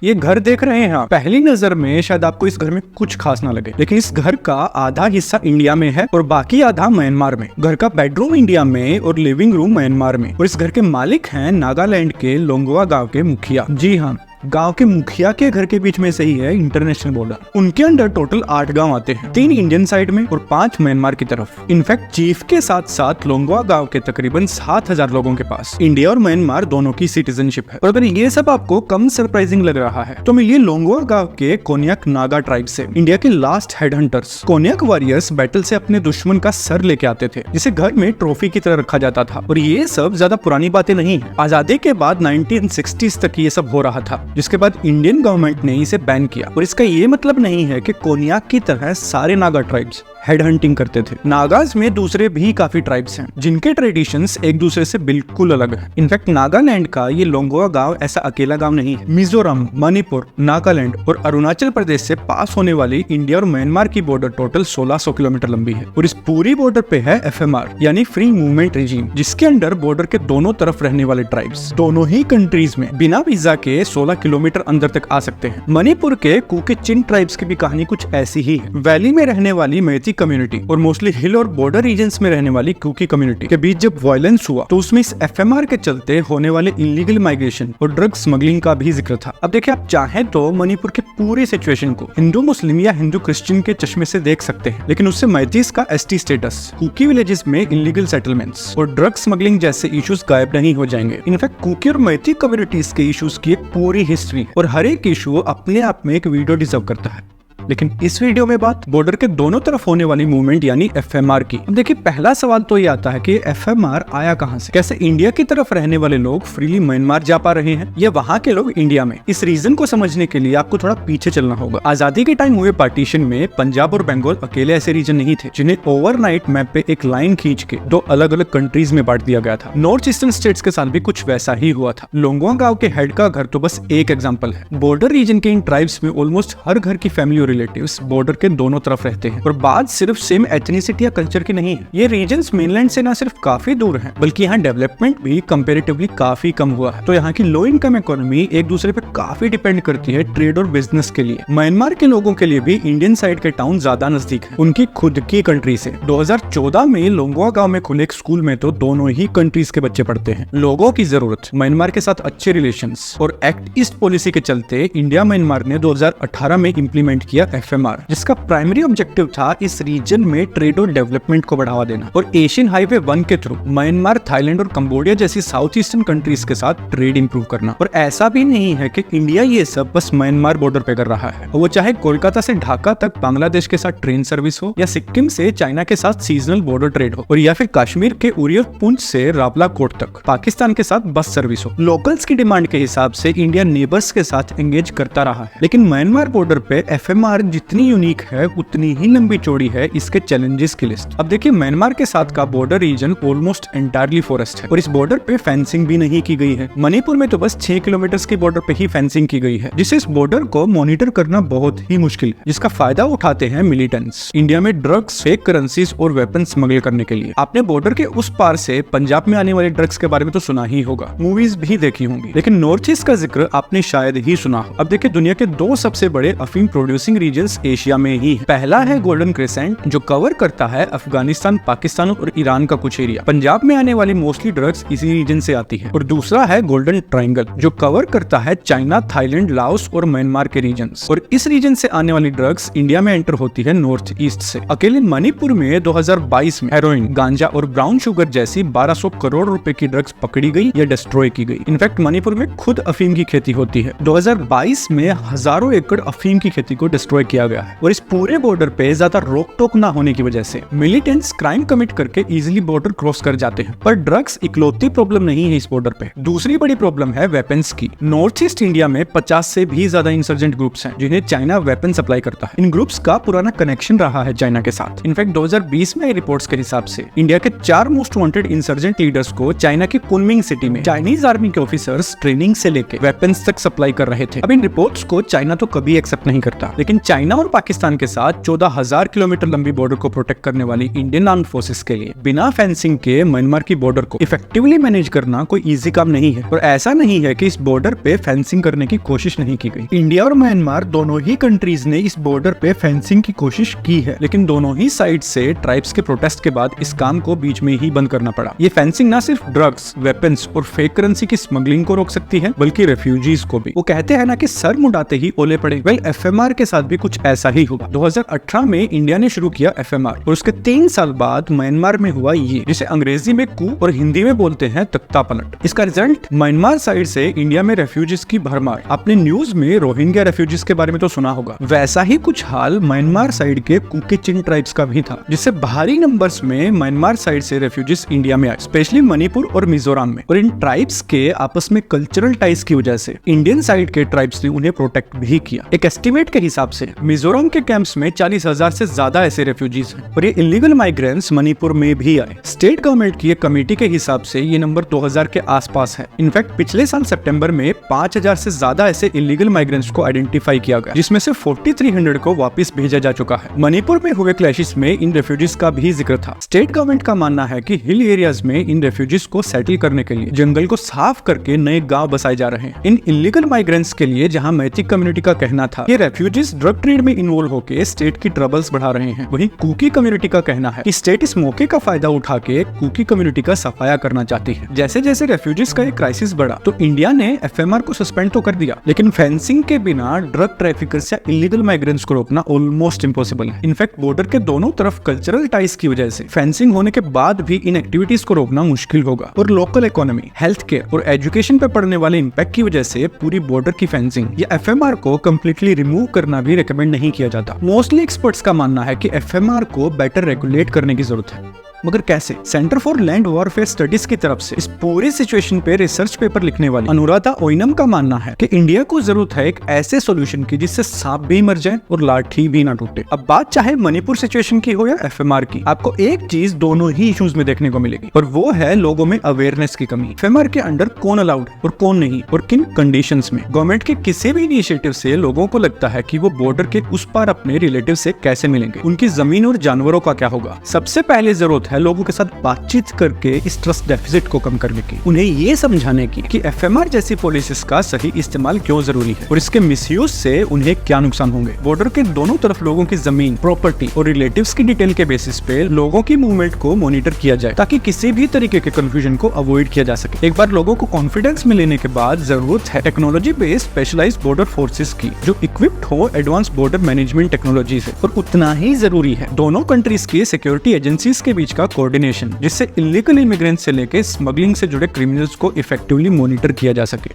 ये घर देख रहे हैं आप, पहली नजर में शायद आपको इस घर में कुछ खास ना लगे, लेकिन इस घर का आधा हिस्सा इंडिया में है और बाकी आधा म्यांमार में। घर का बेडरूम इंडिया में और लिविंग रूम म्यांमार में। और इस घर के मालिक हैं नागालैंड के लोंगवा गांव के मुखिया। जी हाँ, गांव के मुखिया के घर के बीच में से ही है इंटरनेशनल बॉर्डर। उनके अंडर टोटल 8 गांव आते हैं, 3 इंडियन साइड में और 5 म्यांमार की तरफ। इनफैक्ट चीफ के साथ साथ लोंगवा गांव के तकरीबन 7,000 लोगों के पास इंडिया और म्यांमार दोनों की सिटीजनशिप है। और अगर ये सब आपको कम सरप्राइजिंग लग रहा है तो मिलिए लोंगवा गांव के कोन्याक नागा ट्राइब से, इंडिया के last head hunters. Konyak warriors battle से अपने दुश्मन का सर लेके आते थे, जिसे घर में ट्रॉफी की तरह रखा जाता था। और ये सब ज्यादा पुरानी बातें नहीं है। आजादी के बाद 1960s तक ये सब हो रहा था, जिसके बाद इंडियन गवर्नमेंट ने इसे बैन किया। और इसका ये मतलब नहीं है कि कोन्याक की तरह सारे नागा ट्राइब्स हेड हंटिंग करते थे। नागाज में दूसरे भी काफी ट्राइब्स हैं जिनके ट्रेडिशंस एक दूसरे से बिल्कुल अलग हैं। इनफैक्ट नागालैंड का ये लोंगवा गांव ऐसा अकेला गांव नहीं है। मिजोरम, मणिपुर, नागालैंड और अरुणाचल प्रदेश से पास होने वाली इंडिया और म्यांमार की बॉर्डर टोटल 1600 किलोमीटर लंबी है। और इस पूरी बॉर्डर पे है FMR यानी फ्री मूवमेंट रिजीम, जिसके अंडर बॉर्डर के दोनों तरफ रहने वाले ट्राइब्स दोनों ही कंट्रीज में बिना वीजा के 16 किलोमीटर अंदर तक आ सकते हैं। मणिपुर के कुकी चिन ट्राइब्स की भी कहानी कुछ ऐसी ही है। वैली में रहने वाली मेती कम्युनिटी और मोस्टली हिल और बॉर्डर रीजन्स में रहने वाली कुकी कम्युनिटी के बीच जब वायलेंस हुआ तो उसमें इस FMR के चलते होने वाले इलीगल माइग्रेशन और ड्रग स्मगलिंग का भी जिक्र था। अब देखिए, आप चाहें तो मणिपुर के पूरी सिचुएशन को हिंदू मुस्लिम या हिंदू क्रिश्चियन के चश्मे से देख सकते हैं, लेकिन उससे मैतीस का ST स्टेटस, कुकी विलेजेस में इलीगल सेटलमेंट्स और ड्रग स्मगलिंग जैसे इश्यूज गायब नहीं हो जाएंगे। इनफैक्ट कुकी और मैती कम्युनिटीज के इश्यूज की एक पूरी हिस्ट्री और हर एक इशू अपने आप में एक वीडियो डिजर्व करता है। लेकिन इस वीडियो में बात बॉर्डर के दोनों तरफ होने वाली मूवमेंट यानी FMR की। अब देखिए, पहला सवाल तो ये आता है कि FMR आया कहां से? कैसे इंडिया की तरफ रहने वाले लोग फ्रीली म्यांमार जा पा रहे हैं या वहां के लोग इंडिया में? इस रीजन को समझने के लिए आपको थोड़ा पीछे चलना होगा। आजादी के टाइम हुए पार्टीशन में पंजाब और बंगाल अकेले ऐसे रीजन नहीं थे जिन्हें ओवरनाइट मैप पे एक लाइन खींच के 2 अलग अलग कंट्रीज में बांट दिया गया था। नॉर्थ ईस्टर्न स्टेट्स के साथ भी कुछ वैसा ही हुआ था। लोंगवा गांव के हेड का घर तो बस एक एग्जाम्पल है। बॉर्डर रीजन के इन ट्राइब्स में ऑलमोस्ट हर घर की फैमिली और रिलेटिव्स बॉर्डर के दोनों तरफ रहते हैं। और बात सिर्फ सेम एथनिसिटी या कल्चर की नहीं है। ये रीजन्स मेनलैंड से ना सिर्फ काफी दूर हैं, बल्कि यहाँ डेवलपमेंट भी कंपैरेटिवली काफी कम हुआ है। तो यहाँ की लो इनकम इकोनॉमी एक दूसरे पे काफी डिपेंड करती है ट्रेड और बिजनेस के लिए। म्यांमार के लोगों के लिए भी इंडियन साइड के टाउन ज्यादा नजदीक है उनकी खुद की कंट्री से। 2014 में लोंगवा गांव में खुले एक स्कूल में तो दोनों ही कंट्रीज के बच्चे पढ़ते हैं। लोगों की जरूरत, म्यांमार के साथ अच्छे रिलेशंस और एक्ट ईस्ट पॉलिसी के चलते इंडिया म्यांमार ने 2018 में इंप्लीमेंट किया FMR, जिसका प्राइमरी ऑब्जेक्टिव था इस रीजन में ट्रेड और डेवलपमेंट को बढ़ावा देना। और एशियन हाईवे 1 के थ्रू म्यांमार, थाईलैंड और कंबोडिया जैसी साउथ ईस्टर्न कंट्रीज के साथ ट्रेड इंप्रूव करना। और ऐसा भी नहीं है कि इंडिया ये सब बस म्यांमार बॉर्डर पे कर रहा है। वो चाहे कोलकाता से ढाका तक बांग्लादेश के साथ ट्रेन सर्विस हो, या सिक्किम से चाइना के साथ सीजनल बॉर्डर ट्रेड हो, और या फिर कश्मीर के उरी और पुंछ से रावला कोट तक पाकिस्तान के साथ बस सर्विस हो। लोकल्स की डिमांड के हिसाब से इंडिया नेबर्स के साथ एंगेज करता रहा है। लेकिन म्यांमार बॉर्डर पे FMR जितनी यूनिक है उतनी ही लंबी चौड़ी है इसके चैलेंजेस की लिस्ट। अब देखिए, म्यांमार के साथ का border region almost entirely forest है और इस बॉर्डर पे फेंसिंग भी नहीं की गई है। मणिपुर में तो बस 6 किलोमीटर की बॉर्डर पे ही फेंसिंग की गई है, जिससे इस बॉर्डर को मॉनिटर करना बहुत ही मुश्किल है, जिसका फायदा उठाते हैं मिलिटेंट्स इंडिया में ड्रग्स, फेक करेंसीज और वेपन स्मगल करने के लिए। आपने बॉर्डर के उस पार से पंजाब में आने वाले ड्रग्स के बारे में तो सुना ही होगा, मूवीज भी देखी होंगी, लेकिन नॉर्थ ईस्ट का जिक्र आपने शायद ही सुना हो। अब देखिए, दुनिया के 2 सबसे बड़े अफीम प्रोड्यूसिंग रीजन्स एशिया में ही है। पहला है गोल्डन क्रेसेंट, जो कवर करता है अफगानिस्तान, पाकिस्तान और ईरान का कुछ एरिया। पंजाब में आने वाली मोस्टली ड्रग्स इसी रीजन से आती है। और दूसरा है गोल्डन ट्रायंगल, जो कवर करता है चाइना, थाईलैंड, लाओस और म्यांमार के रीजन्स। और इस रीजन से आने वाली ड्रग्स इंडिया में एंटर होती है नॉर्थ ईस्ट से। अकेले मणिपुर में 2022 में हेरोइन, गांजा और ब्राउन शुगर जैसी 1200 करोड़ रुपए की ड्रग्स पकड़ी गई या डिस्ट्रॉय की गई। इनफैक्ट मणिपुर में खुद अफीम की खेती होती है। 2022 में हजारों एकड़ अफीम की खेती को डिस्ट्रॉय किया गया है। और इस पूरे बॉर्डर पे ज्यादा रोक टोक ना होने की वजह से मिलिटेंट्स क्राइम कमिट करके इजीली बॉर्डर क्रॉस कर जाते हैं। पर ड्रग्स इकलौती प्रॉब्लम नहीं है इस बॉर्डर पे। दूसरी बड़ी प्रॉब्लम है वेपन्स की। नॉर्थ ईस्ट इंडिया में 50 से भी ज्यादा इंसर्जेंट ग्रुप्स हैं जिन्हें चाइना वेपन सप्लाई करता है। इन ग्रुप्स का पुराना कनेक्शन रहा है चाइना के साथ। इनफैक्ट 2020 में रिपोर्ट्स के हिसाब से इंडिया के 4 मोस्ट वांटेड इंसर्जेंट लीडर्स को चाइना की कुनमिंग सिटी में चाइनीज आर्मी के ऑफिसर्स ट्रेनिंग से लेके वेपन्स तक सप्लाई कर रहे थे। अब इन रिपोर्ट्स को चाइना तो कभी एक्सेप्ट नहीं करता, लेकिन चाइना और पाकिस्तान के साथ 14,000 किलोमीटर लंबी बॉर्डर को प्रोटेक्ट करने वाली इंडियन आर्म्ड फोर्सेस के लिए बिना फेंसिंग के म्यांमार की बॉर्डर को इफेक्टिवली मैनेज करना कोई इजी काम नहीं है। और ऐसा नहीं है कि इस बॉर्डर पे फेंसिंग करने की कोशिश नहीं की गई। इंडिया और म्यांमार दोनों ही कंट्रीज ने इस बॉर्डर पे फेंसिंग की कोशिश की है, लेकिन दोनों ही साइड से ट्राइब्स के प्रोटेस्ट के बाद इस काम को बीच में ही बंद करना पड़ा। ये फेंसिंग ना सिर्फ ड्रग्स, वेपन्स और फेक करेंसी की स्मगलिंग को रोक सकती है, बल्कि रेफ्यूजीज को भी। वो कहते हैं ना कि सर मुड़ाते ही ओले पड़े। वेल, एफएमआर के साथ भी कुछ ऐसा ही हुआ। 2018 में इंडिया ने शुरू किया एफएमआर और उसके 3 साल बाद म्यांमार में हुआ ये, जिसे अंग्रेजी में कू और हिंदी में बोलते हैं तख्ता पलट। इसका रिजल्ट म्यांमार साइड से इंडिया में रेफ्यूजीज की भरमार। आपने न्यूज में रोहिंग्या रेफ्यूजीज के बारे में तो सुना होगा, वैसा ही कुछ हाल म्यांमार साइड के कुकी चिन ट्राइब्स का भी था, जिससे भारी नंबर्स में म्यांमार साइड से रेफ्यूजीज इंडिया में आए, स्पेशली मणिपुर और मिजोरम में। और इन ट्राइब्स के आपस में कल्चरल टाइज की वजह से इंडियन साइड के ट्राइब्स ने उन्हें प्रोटेक्ट भी किया। एक एस्टिमेट के हिसाब से मिजोरम के कैंप्स में 40,000 से ज्यादा ऐसे रेफ्यूजीज हैं और ये इलीगल माइग्रेंट्स मणिपुर में भी आए। स्टेट गवर्नमेंट की एक कमेटी के हिसाब से ये नंबर 2000 के आसपास है। इनफैक्ट पिछले साल सितंबर में 5000 से ज्यादा ऐसे इलीगल माइग्रेंट्स को आइडेंटिफाई किया गया, जिसमें से 4300 को वापस भेजा जा चुका है। मणिपुर में हुए क्लैशेस में इन रेफ्यूजीज का भी जिक्र था। स्टेट गवर्नमेंट का मानना है कि हिल एरियाज में इन रेफ्यूजीज को सेटल करने के लिए जंगल को साफ करके नए गांव बसाए जा रहे हैं। इन इलीगल माइग्रेंट्स के लिए जहां मैथिक कम्युनिटी का कहना था कि रेफ्यूजीज ड्रग ट्रेड में इन्वॉल्व होकर स्टेट की ट्रबल्स बढ़ा रहे हैं, वहीं कुकी कम्युनिटी का कहना है कि स्टेट इस मौके का फायदा उठा के कुकी कम्युनिटी का सफाया करना चाहती है। जैसे जैसे रेफ्यूजीज का एक क्राइसिस बढ़ा तो इंडिया ने एफएमआर को सस्पेंड तो कर दिया, लेकिन फेंसिंग के बिना ड्रग ट्रैफिकर्स या इलीगल माइग्रेंट्स को रोकना ऑलमोस्ट इम्पॉसिबल है। इनफैक्ट बॉर्डर के दोनों तरफ कल्चरल टाइज की वजह से फेंसिंग होने के बाद भी इन एक्टिविटीज को रोकना मुश्किल होगा। और लोकल इकोनॉमी, हेल्थ केयर और एजुकेशन पे पड़ने वाले इम्पैक्ट की वजह से पूरी बॉर्डर की फेंसिंग या एफएमआर को कंप्लीटली रिमूव करना भी रिकमेंड नहीं किया जाता। मोस्टली एक्सपर्ट्स का मानना है कि एफएमआर को बेटर रेगुलेट करने की जरूरत है, मगर कैसे? Centre for land warfare studies की तरफ से इस पूरी सिचुएशन पे रिसर्च पेपर लिखने वाली अनुराधा ओइनम का मानना है कि इंडिया को जरूरत है एक ऐसे सॉल्यूशन की जिससे सांप भी मर जाए और लाठी भी ना टूटे। अब बात चाहे मणिपुर सिचुएशन की हो या एफएमआर की, आपको एक चीज दोनों ही इश्यूज में देखने को मिलेगी और वो है लोगों में अवेयरनेस की कमी। एफएमआर के अंडर कौन अलाउड और कौन नहीं और किन कंडीशंस में। गवर्नमेंट के किसी भी इनिशिएटिव से लोगों को लगता है कि वो बॉर्डर के उस पार अपने रिलेटिव से कैसे मिलेंगे, उनकी जमीन और जानवरों का क्या होगा। सबसे पहले जरूरत है लोगों के साथ बातचीत करके इस ट्रस्ट डेफिसिट को कम करने की, उन्हें ये समझाने की कि एफएमआर जैसी पॉलिसीज का सही इस्तेमाल क्यों जरूरी है और इसके मिसयूज से उन्हें क्या नुकसान होंगे। बॉर्डर के दोनों तरफ लोगों की जमीन, प्रॉपर्टी और रिलेटिव्स की डिटेल के बेसिस पे लोगों की मूवमेंट को मॉनिटर किया जाए ताकि किसी भी तरीके के कंफ्यूजन को अवॉइड किया जा सके। एक बार लोगों को कॉन्फिडेंस में लेने के बाद जरूरत है technology based specialised border forces की जो इक्विप्ड हो एडवांस बॉर्डर मैनेजमेंट टेक्नोलॉजी से। और उतना ही जरूरी है दोनों कंट्रीज की सिक्योरिटी एजेंसीज के बीच का कोऑर्डिनेशन, जिससे इलीगल इमिग्रेंट से लेकर स्मगलिंग से जुड़े क्रिमिनल्स को इफेक्टिवली मॉनिटर किया जा सके।